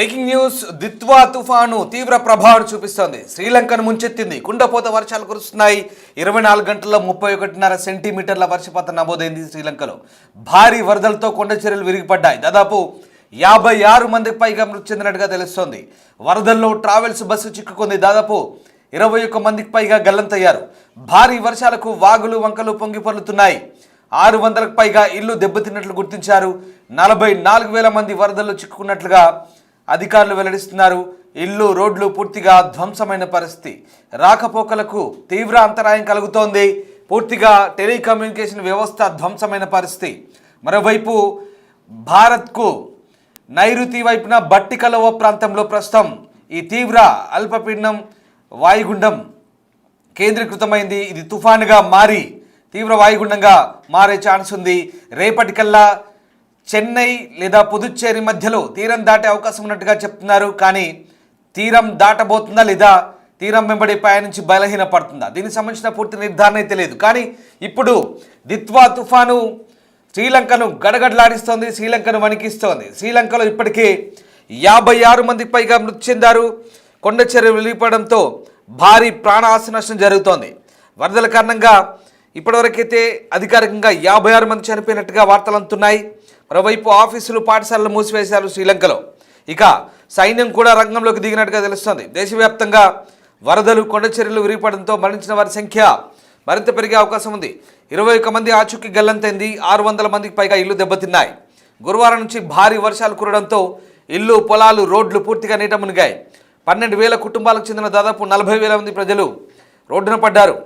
Breaking news. Ditwah తుఫాను తీవ్ర ప్రభావం చూపిస్తోంది. శ్రీలంకను ముంచెత్తింది. కుండపోత వర్షాలు కురుస్తున్నాయి. 24 గంటల్లో 31.5 సెంటీమీటర్ల వర్షపాతం నమోదైంది. శ్రీలంకలో భారీ వరదలతో కొండ చర్యలు విరిగిపడ్డాయి. దాదాపు 56 మందికి పైగా మృతి చెందినట్టుగా తెలుస్తోంది. వరదల్లో ట్రావెల్స్ బస్సు చిక్కుకుంది. దాదాపు 21 మందికి పైగా గల్లంతయ్యారు. భారీ వర్షాలకు వాగులు వంకలు పొంగి పొర్లుతున్నాయి. 600కు పైగా ఇల్లు దెబ్బతిన్నట్లు గుర్తించారు. 44,000 మంది వరదల్లో చిక్కుకున్నట్లుగా అధికారులు వెల్లడిస్తున్నారు. ఇల్లు రోడ్లు పూర్తిగా ధ్వంసమైన పరిస్థితి. రాకపోకలకు తీవ్ర అంతరాయం కలుగుతోంది. పూర్తిగా టెలికమ్యూనికేషన్ వ్యవస్థ ధ్వంసమైన పరిస్థితి. మరోవైపు భారత్కు నైరుతి వైపున బట్టికలోవ ప్రాంతంలో ప్రస్తుతం ఈ తీవ్ర అల్పపీడనం వాయుగుండం కేంద్రీకృతమైంది. ఇది తుఫానుగా మారి తీవ్ర వాయుగుండంగా మారే ఛాన్స్ ఉంది. రేపటికల్లా చెన్నై లేదా పుదుచ్చేరి మధ్యలో తీరం దాటే అవకాశం ఉన్నట్టుగా చెప్తున్నారు. కానీ తీరం దాటబోతుందా లేదా తీరం వెంబడి పయనించి బలహీన పడుతుందా, దీనికి సంబంధించిన పూర్తి నిర్ధారణ అయితే లేదు. కానీ ఇప్పుడు దిత్వా తుఫాను శ్రీలంకను గడగడలాడిస్తోంది. శ్రీలంకను వణికిస్తోంది. శ్రీలంకలో ఇప్పటికే 56 మందికి పైగా మృతి చెందారు. కొండ చర్యలు వెలిగిపడంతో భారీ ప్రాణాశ నష్టం జరుగుతోంది. వరదల కారణంగా ఇప్పటివరకైతే అధికారికంగా 56 మంది చనిపోయినట్టుగా వార్తలు అందుతున్నాయి. మరోవైపు ఆఫీసులు పాఠశాలలు మూసివేశారు శ్రీలంకలో. ఇక సైన్యం కూడా రంగంలోకి దిగినట్టుగా తెలుస్తోంది. దేశవ్యాప్తంగా వరదలు కొండ చర్యలు విరిగిపడంతో మరణించిన వారి సంఖ్య మరింత పెరిగే అవకాశం ఉంది. 21 మంది ఆచూకీ గల్లంతైంది. 600 మందికి పైగా ఇల్లు దెబ్బతిన్నాయి. గురువారం నుంచి భారీ వర్షాలు కురవడంతో ఇల్లు పొలాలు రోడ్లు పూర్తిగా నీట మునిగాయి. 12,000 కుటుంబాలకు చెందిన దాదాపు 40,000 మంది ప్రజలు రోడ్డున పడ్డారు.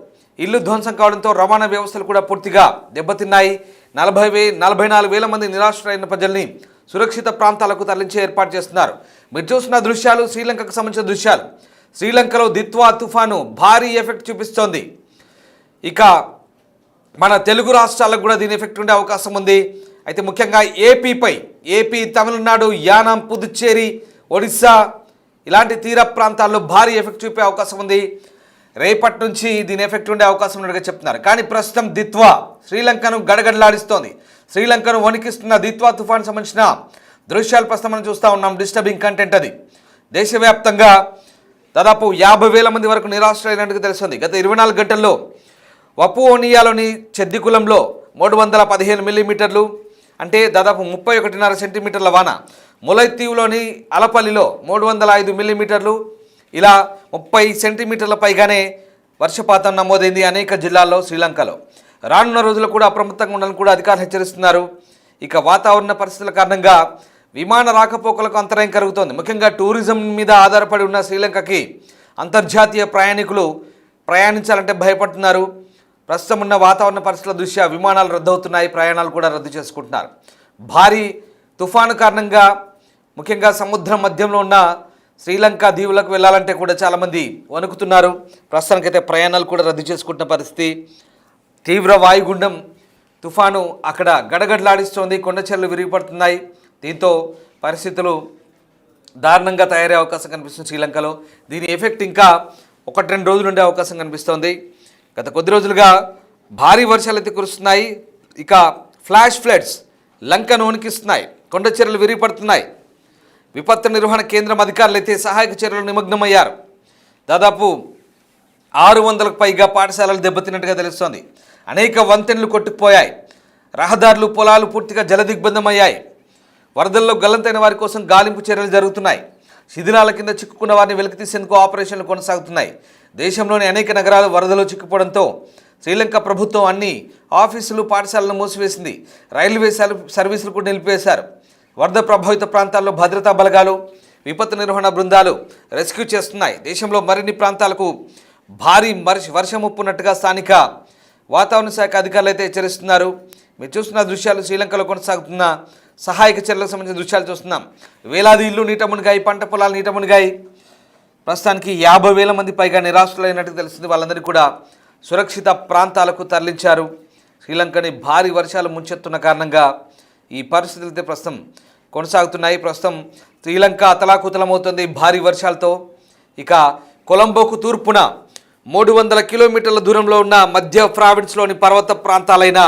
ఇల్లు ధ్వంసం కావడంతో రవాణా వ్యవస్థలు కూడా పూర్తిగా దెబ్బతిన్నాయి. 44,000 మంది నిరాశ్రయైన ప్రజల్ని సురక్షిత ప్రాంతాలకు తరలించే ఏర్పాటు చేస్తున్నారు. మీరు చూస్తున్న దృశ్యాలు శ్రీలంకకు సంబంధించిన దృశ్యాలు. శ్రీలంకలో దిత్వా తుఫాను భారీ ఎఫెక్ట్ చూపిస్తోంది. ఇక మన తెలుగు రాష్ట్రాలకు కూడా దీని ఎఫెక్ట్ ఉండే అవకాశం ఉంది. అయితే ముఖ్యంగా ఏపీ, తమిళనాడు, యానాం, పుదుచ్చేరి, ఒడిస్సా ఇలాంటి తీర ప్రాంతాల్లో భారీ ఎఫెక్ట్ చూపే అవకాశం ఉంది. రేపటి నుంచి దీని ఎఫెక్ట్ ఉండే అవకాశం ఉన్నట్టుగా చెప్తున్నారు. కానీ ప్రస్తుతం దిత్వా శ్రీలంకను గడగడలాడిస్తోంది. శ్రీలంకను వణికిస్తున్న దిత్వా తుఫాను సంబంధించిన దృశ్యాలు ప్రస్తుతం మనం చూస్తూ ఉన్నాం. డిస్టర్బింగ్ కంటెంట్ అది. దేశవ్యాప్తంగా దాదాపు 50,000 మంది వరకు నిరాశ్రయైనట్టుగా తెలుస్తుంది. గత 24 గంటల్లో వపుఓనియాలోని చెద్దికులంలో 315 మిల్లీమీటర్లు అంటే దాదాపు 31.5 సెంటీమీటర్ల వాన, ములైతీవులోని అలపల్లిలో 305 మిల్లీమీటర్లు, ఇలా 30 సెంటీమీటర్ల పైగానే వర్షపాతం నమోదైంది అనేక జిల్లాల్లో శ్రీలంకలో. రానున్న రోజులు కూడా అప్రమత్తంగా ఉండాలని కూడా అధికారులు హెచ్చరిస్తున్నారు. ఇక వాతావరణ పరిస్థితుల కారణంగా విమాన రాకపోకలకు అంతరాయం కలుగుతోంది. ముఖ్యంగా టూరిజం మీద ఆధారపడి ఉన్న శ్రీలంకకి అంతర్జాతీయ ప్రయాణికులు ప్రయాణించాలంటే భయపడుతున్నారు. ప్రస్తుతం ఉన్న వాతావరణ పరిస్థితుల దృష్ట్యా విమానాలు రద్దవుతున్నాయి. ప్రయాణాలు కూడా రద్దు చేసుకుంటున్నారు. భారీ తుఫాను కారణంగా ముఖ్యంగా సముద్రం మధ్యంలో ఉన్న శ్రీలంక దీవులకు వెళ్ళాలంటే కూడా చాలామంది వణుకుతున్నారు. ప్రస్తుతానికైతే ప్రయాణాలు కూడా రద్దు చేసుకుంటున్న పరిస్థితి. తీవ్ర వాయుగుండం తుఫాను అక్కడ గడగడలాడిస్తోంది. కొండ చర్యలు విరిగిపడుతున్నాయి. దీంతో పరిస్థితులు దారుణంగా తయారయ్యే అవకాశం కనిపిస్తుంది శ్రీలంకలో. దీని ఎఫెక్ట్ ఇంకా 1-2 రోజులు ఉండే అవకాశం కనిపిస్తోంది. గత కొద్ది రోజులుగా భారీ వర్షాలు అయితే కురుస్తున్నాయి. ఇక ఫ్లాష్ ఫ్లడ్స్ లంకను వణికిస్తున్నాయి. కొండ చర్యలు విరిగిపడుతున్నాయి. విపత్తు నిర్వహణ కేంద్రం అధికారులు అయితే సహాయక చర్యలు నిమగ్నమయ్యారు. దాదాపు 600కు పైగా పాఠశాలలు దెబ్బతిన్నట్టుగా తెలుస్తోంది. అనేక వంతెనలు కొట్టుకుపోయాయి. రహదారులు పొలాలు పూర్తిగా జలదిగ్బంధమయ్యాయి. వరదల్లో గల్లంతైన వారి కోసం గాలింపు చర్యలు జరుగుతున్నాయి. శిథిలాల కింద చిక్కుకున్న వారిని వెలికితీసేందుకు ఆపరేషన్లు కొనసాగుతున్నాయి. దేశంలోని అనేక నగరాలు వరదలో చిక్కుపోవడంతో శ్రీలంక ప్రభుత్వం అన్ని ఆఫీసులు పాఠశాలను మూసివేసింది. రైల్వే సర్వీసులు కూడా నిలిపివేశారు. వరద ప్రభావిత ప్రాంతాల్లో భద్రతా బలగాలు, విపత్తు నిర్వహణ బృందాలు రెస్క్యూ చేస్తున్నాయి. దేశంలో మరిన్ని ప్రాంతాలకు భారీ వర్షం ముప్పున్నట్టుగా స్థానిక వాతావరణ శాఖ అధికారులు అయితే హెచ్చరిస్తున్నారు. మీరు చూస్తున్న దృశ్యాలు శ్రీలంకలో కొనసాగుతున్న సహాయక చర్యలకు సంబంధించిన దృశ్యాలు చూస్తున్నాం. వేలాది ఇల్లు నీట మునిగాయి. పంట పొలాలు నీట మునిగాయి. ప్రస్తుతానికి 50,000 మంది పైగా నిరాశ్రులైనట్టు తెలుస్తుంది. వాళ్ళందరినీ కూడా సురక్షిత ప్రాంతాలకు తరలించారు. శ్రీలంకని భారీ వర్షాలు ముంచెత్తున్న కారణంగా ఈ పరిస్థితులు అయితే ప్రస్తుతం కొనసాగుతున్నాయి. ప్రస్తుతం శ్రీలంక అతలాకుతలమవుతుంది భారీ వర్షాలతో. ఇక కొలంబోకు తూర్పున 300 కిలోమీటర్ల దూరంలో ఉన్న మధ్య ప్రావిన్స్లోని పర్వత ప్రాంతాలైన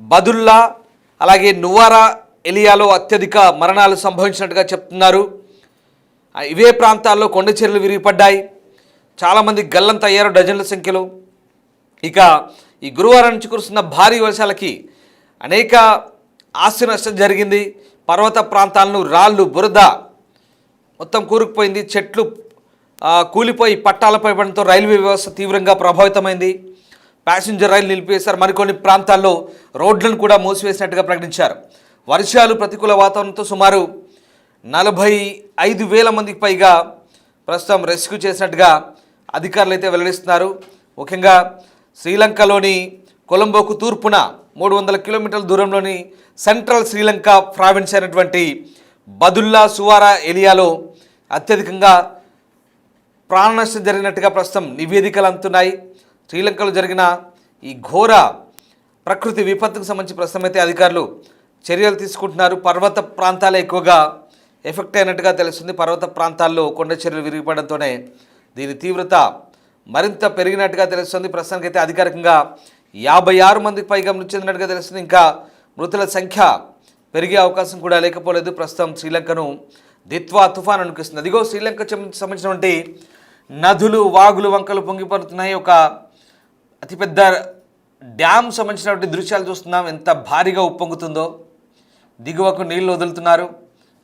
బదుల్లా అలాగే నువారా ఎలియాలో అత్యధిక మరణాలు సంభవించినట్టుగా చెప్తున్నారు. ఇవే ప్రాంతాల్లో కొండ చర్యలు విరిగిపడ్డాయి. చాలామంది గల్లంత అయ్యారు డజన్ల సంఖ్యలో. ఇక ఈ గురువారం నుంచి కురుస్తున్న భారీ వర్షాలకి అనేక ఆస్తి నష్టం జరిగింది. పర్వత ప్రాంతాలను రాళ్ళు బురద మొత్తం కూరుకుపోయింది. చెట్లు కూలిపోయి పట్టాలపై పడడంతో రైల్వే వ్యవస్థ తీవ్రంగా ప్రభావితమైంది. ప్యాసింజర్ రైలు నిలిపివేశారు. మరికొన్ని ప్రాంతాల్లో రోడ్లను కూడా మూసివేసినట్టుగా ప్రకటించారు. వర్షాలు ప్రతికూల వాతావరణంతో సుమారు 45,000 మందికి పైగా ప్రస్తుతం రెస్క్యూ చేసినట్టుగా అధికారులు అయితే వెల్లడిస్తున్నారు. ముఖ్యంగా శ్రీలంకలోని కొలంబోకు తూర్పున 300 కిలోమీటర్ల దూరంలోని సెంట్రల్ శ్రీలంక ప్రావిన్స్ అయినటువంటి బదుల్లా సువారా ఏరియాలో అత్యధికంగా ప్రాణ నష్టం జరిగినట్టుగా ప్రస్తుతం నివేదికలు అందుతున్నాయి. శ్రీలంకలో జరిగిన ఈ ఘోర ప్రకృతి విపత్తుకు సంబంధించి ప్రస్తుతం అయితే అధికారులు చర్యలు తీసుకుంటున్నారు. పర్వత ప్రాంతాలే ఎక్కువగా ఎఫెక్ట్ అయినట్టుగా తెలుస్తుంది. పర్వత ప్రాంతాల్లో కొండ చర్యలు విరిగిపడంతోనే దీని తీవ్రత మరింత పెరిగినట్టుగా తెలుస్తుంది. ప్రస్తుతానికైతే అధికారికంగా 56 మందికి పైగా మృతి చెందినట్టుగా తెలుస్తుంది. ఇంకా మృతుల సంఖ్య పెరిగే అవకాశం కూడా లేకపోలేదు. ప్రస్తుతం శ్రీలంకను దిత్వా తుఫాన్ అనుకిస్తుంది. అదిగో శ్రీలంక సంబంధించినటువంటి నదులు వాగులు వంకలు పొంగిపడుతున్నాయి. ఒక అతిపెద్ద డ్యామ్ సంబంధించినటువంటి దృశ్యాలు చూస్తున్నాం. ఎంత భారీగా ఉప్పొంగుతుందో. దిగువకు నీళ్లు వదులుతున్నారు.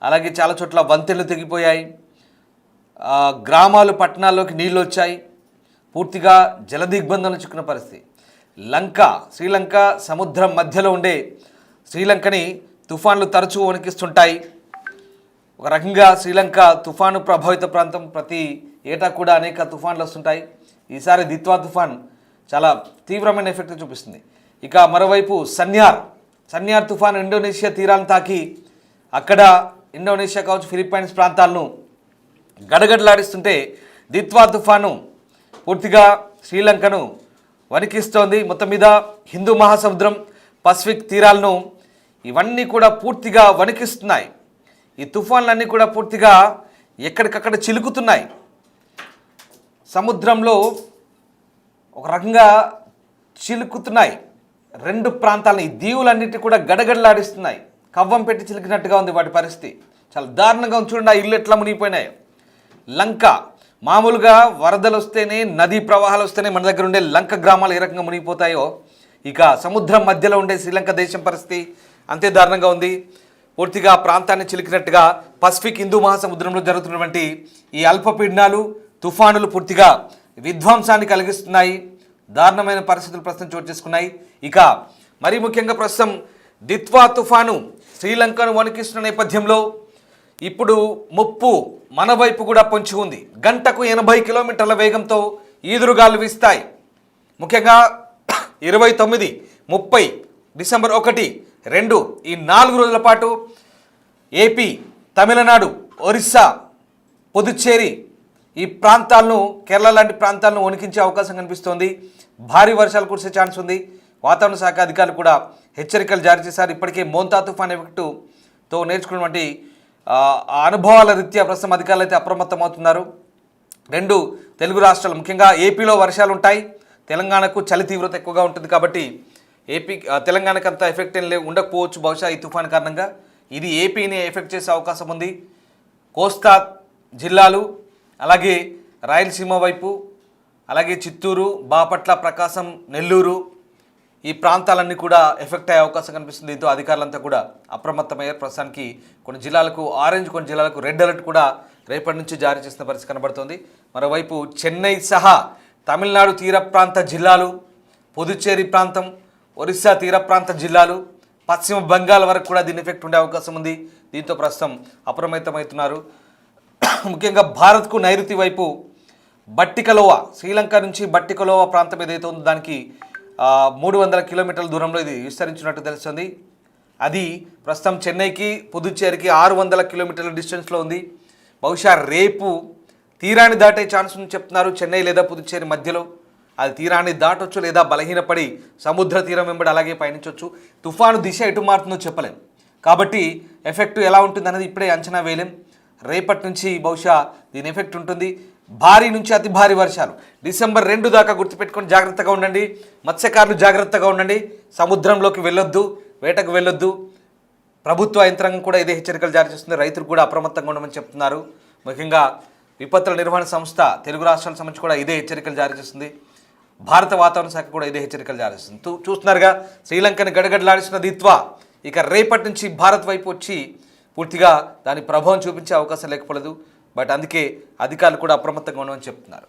అలాగే చాలా చోట్ల వంతెనలు తెగిపోయాయి. గ్రామాలు పట్టణాల్లోకి నీళ్ళు వచ్చాయి. పూర్తిగా జలదిగ్బంధంలో చిక్కున్న పరిస్థితి. శ్రీలంక సముద్రం మధ్యలో ఉండే శ్రీలంకని తుఫాన్లు తరచూ వణికిస్తుంటాయి. ఒక రకంగా శ్రీలంక తుఫాను ప్రభావిత ప్రాంతం. ప్రతి ఏటా కూడా అనేక తుఫాన్లు వస్తుంటాయి. ఈసారి దిత్వా తుఫాన్ చాలా తీవ్రమైన ఎఫెక్ట్ చూపిస్తుంది. ఇక మరోవైపు సన్యార్ తుఫాన్ ఇండోనేషియా తీరాలను తాకి అక్కడ ఇండోనేషియా కావచ్చు ఫిలిప్పైన్స్ ప్రాంతాలను గడగడలాడిస్తుంటే దిత్వా తుఫాను పూర్తిగా శ్రీలంకను వణికిస్తోంది. మొత్తం మీద హిందూ మహాసముద్రం పసిఫిక్ తీరాలను ఇవన్నీ కూడా పూర్తిగా వణికిస్తున్నాయి. ఈ తుఫాన్లన్నీ కూడా పూర్తిగా ఎక్కడికక్కడ చిలుకుతున్నాయి. సముద్రంలో ఒక రకంగా చిలుకుతున్నాయి. 2 ప్రాంతాలని ఈ దీవులన్నిటి కూడా గడగడలాడిస్తున్నాయి. కవ్వం పెట్టి చిలికినట్టుగా ఉంది వాటి పరిస్థితి. చాలా దారుణంగా ఉంది. చూడండి, ఆ ఇల్లు ఎట్లా మునిగిపోయినాయి. లంక మామూలుగా వరదలు వస్తేనే నదీ ప్రవాహాలు వస్తేనే మన దగ్గర ఉండే లంక గ్రామాలు ఏ రకంగా మునిగిపోతాయో ఇక సముద్రం మధ్యలో ఉండే శ్రీలంక దేశం పరిస్థితి అంతే దారుణంగా ఉంది. పూర్తిగా ప్రాంతాన్ని చిలికినట్టుగా పసిఫిక్ హిందూ మహాసముద్రంలో జరుగుతున్నటువంటి ఈ అల్పపీడనాలు తుఫానులు పూర్తిగా విధ్వంసాన్ని కలిగిస్తున్నాయి. దారుణమైన పరిస్థితులు ప్రస్తుతం చోటు చేసుకున్నాయి. ఇక మరీ ముఖ్యంగా ప్రస్తుతం దిత్వా తుఫాను శ్రీలంకను వణికిస్తున్న నేపథ్యంలో ఇప్పుడు ముప్పు మన వైపు కూడా పొంచి ఉంది. గంటకు 80 కిలోమీటర్ల వేగంతో ఈదురుగాలు వీస్తాయి. ముఖ్యంగా 29, 30, డిసెంబర్ 1, 2 ఈ 4 రోజుల పాటు ఏపీ, తమిళనాడు, ఒరిస్సా, పుదుచ్చేరి ఈ ప్రాంతాలను కేరళ లాంటి ప్రాంతాలను వణికించే అవకాశం కనిపిస్తోంది. భారీ వర్షాలు కురిసే ఛాన్స్ ఉంది. వాతావరణ శాఖ అధికారులు కూడా హెచ్చరికలు జారీ చేశారు. ఇప్పటికే మోంతా తుఫాన్ ఎఫెక్టుతో నేర్చుకున్నటువంటి అనుభవాల రీత్యా ప్రస్తుతం అధికారులు అయితే అప్రమత్తమవుతున్నారు. 2 తెలుగు రాష్ట్రాలు ముఖ్యంగా ఏపీలో వర్షాలు ఉంటాయి. తెలంగాణకు చలి తీవ్రత ఎక్కువగా ఉంటుంది కాబట్టి తెలంగాణకు అంత ఎఫెక్ట్ ఏం ఉండకపోవచ్చు బహుశా ఈ తుఫాన్ కారణంగా. ఇది ఏపీని ఎఫెక్ట్ చేసే అవకాశం ఉంది. కోస్తా జిల్లాలు అలాగే రాయలసీమ వైపు అలాగే చిత్తూరు, బాపట్ల, ప్రకాశం, నెల్లూరు ఈ ప్రాంతాలన్నీ కూడా ఎఫెక్ట్ అయ్యే అవకాశం కనిపిస్తుంది. దీంతో అధికారులంతా కూడా అప్రమత్తమయ్యారు. ప్రస్తుతానికి కొన్ని జిల్లాలకు ఆరెంజ్, కొన్ని జిల్లాలకు రెడ్ అలర్ట్ కూడా రేపటి నుంచి జారీ చేసిన పరిస్థితి కనబడుతోంది. మరోవైపు చెన్నై సహా తమిళనాడు తీర ప్రాంత జిల్లాలు, పుదుచ్చేరి ప్రాంతం, ఒరిస్సా తీర ప్రాంత జిల్లాలు, పశ్చిమ బెంగాల్ వరకు కూడా దీని ఎఫెక్ట్ ఉండే అవకాశం ఉంది. దీంతో ప్రస్తుతం అప్రమత్తమవుతున్నారు. ముఖ్యంగా భారత్కు నైరుతి వైపు బట్టికలోవా, శ్రీలంక నుంచి బట్టికలోవా ప్రాంతం ఏదైతే ఉందో దానికి 300 కిలోమీటర్ల దూరంలో ఇది విస్తరించినట్టు తెలుస్తుంది. అది ప్రస్తుతం చెన్నైకి, పుదుచ్చేరికి 600 కిలోమీటర్ల డిస్టెన్స్లో ఉంది. బహుశా రేపు తీరాన్ని దాటే ఛాన్స్ ఉంది చెప్తున్నారు. చెన్నై లేదా పుదుచ్చేరి మధ్యలో అది తీరాన్ని దాటొచ్చు లేదా బలహీనపడి సముద్ర తీరం వెంబడి అలాగే పయనించవచ్చు. తుఫాను దిశ ఎటు మారుతుందో చెప్పలేం కాబట్టి ఎఫెక్ట్ ఎలా ఉంటుంది అనేది ఇప్పుడే అంచనా వేయలేం. రేపటి నుంచి బహుశా దీని ఎఫెక్ట్ ఉంటుంది. భారీ నుంచి అతి భారీ వర్షాలు డిసెంబర్ 2 దాకా గుర్తుపెట్టుకొని జాగ్రత్తగా ఉండండి. మత్స్యకారులు జాగ్రత్తగా ఉండండి. సముద్రంలోకి వెళ్ళొద్దు, వేటకు వెళ్ళొద్దు. ప్రభుత్వ యంత్రాంగం కూడా ఇదే హెచ్చరికలు జారీ చేస్తుంది. రైతులు కూడా అప్రమత్తంగా ఉండమని చెప్తున్నారు. ముఖ్యంగా విపత్తుల నిర్వహణ సంస్థ తెలుగు రాష్ట్రాలకు సంబంధించి కూడా ఇదే హెచ్చరికలు జారీ చేస్తుంది. భారత వాతావరణ శాఖ కూడా ఇదే హెచ్చరికలు జారీ చేస్తుంది. చూస్తున్నారుగా శ్రీలంకని గడగడలాడిస్తున్న దిత్వా ఇక రేపటి నుంచి భారత్ వైపు వచ్చి పూర్తిగా దాని ప్రభావం చూపించే అవకాశం లేకపోలేదు. బట్ అందుకే అధికారులు కూడా అప్రమత్తంగా ఉండమని చెప్తున్నారు.